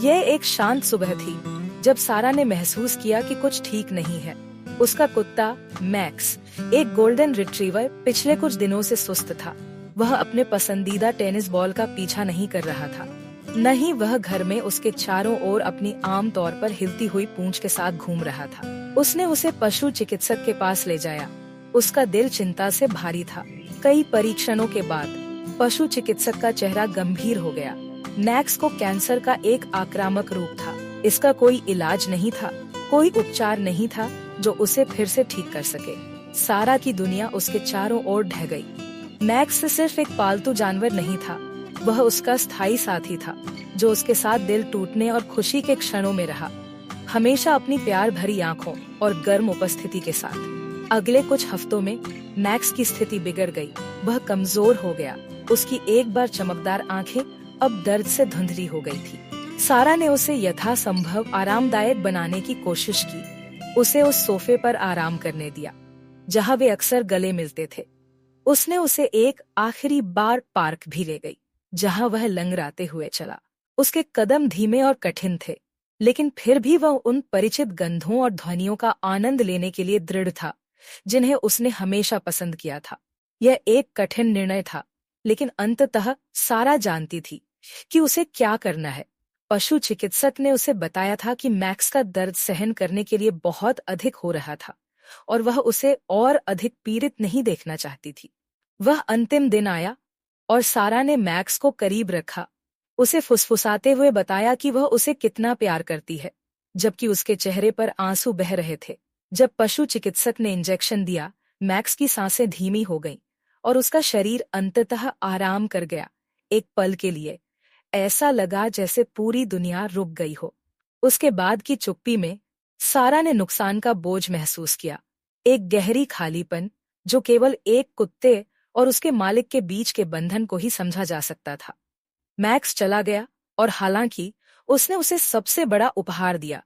यह एक शांत सुबह थी जब सारा ने महसूस किया कि कुछ ठीक नहीं है। उसका कुत्ता मैक्स, एक गोल्डन रिट्रीवर, पिछले कुछ दिनों से सुस्त था। वह अपने पसंदीदा टेनिस बॉल का पीछा नहीं कर रहा था, न ही वह घर में उसके चारों ओर अपनी आम तौर पर हिलती हुई पूंछ के साथ घूम रहा था। उसने उसे पशु चिकित्सक के पास ले जाया। उसका दिल चिंता से भारी था। कई परीक्षणों के बाद पशु चिकित्सक का चेहरा गंभीर हो गया। मैक्स को कैंसर का एक आक्रामक रूप था। इसका कोई इलाज नहीं था, कोई उपचार नहीं था जो उसे फिर से ठीक कर सके। सारा की दुनिया उसके चारों ओर ढह गई। मैक्स सिर्फ एक पालतू जानवर नहीं था, वह उसका स्थायी साथी था, जो उसके साथ दिल टूटने और खुशी के क्षणों में रहा, हमेशा अपनी प्यार भरी आंखों और गर्म उपस्थिति के साथ। अगले कुछ हफ्तों में मैक्स की स्थिति बिगड़ गई। वह कमजोर हो गया। उसकी एक बार चमकदार आंखें अब दर्द से धुंधली हो गई थी। सारा ने उसे यथासंभव आरामदायक बनाने की कोशिश की। उसे उस सोफे पर आराम करने दिया जहां वे अक्सर गले मिलते थे। उसने उसे एक आखिरी बार पार्क भी ले गई, जहां वह लंगड़ाते हुए चला। उसके कदम धीमे और कठिन थे, लेकिन फिर भी वह उन परिचित गंधों और ध्वनियों का आनंद लेने के लिए दृढ़ था जिन्हें उसने हमेशा पसंद किया था। यह एक कठिन निर्णय था, लेकिन अंततः सारा जानती थी कि उसे क्या करना है। पशु चिकित्सक ने उसे बताया था कि मैक्स का दर्द सहन करने के लिए बहुत अधिक हो रहा था और वह उसे और अधिक पीड़ित नहीं देखना चाहती थी। वह अंतिम दिन आया और सारा ने मैक्स को करीब रखा, उसे फुसफुसाते हुए बताया कि वह उसे कितना प्यार करती है, जबकि उसके चेहरे पर आंसू बह रहे थे। जब पशु चिकित्सक ने इंजेक्शन दिया, मैक्स की सांसें धीमी हो गईं और उसका शरीर अंततः आराम कर गया। एक पल के लिए ऐसा लगा जैसे पूरी दुनिया रुक गई हो। उसके बाद की चुप्पी में सारा ने नुकसान का बोझ महसूस किया, एक गहरी खालीपन जो केवल एक कुत्ते और उसके मालिक के बीच के बंधन को ही समझा जा सकता था। मैक्स चला गया और हालांकि उसने उसे सबसे बड़ा उपहार दिया,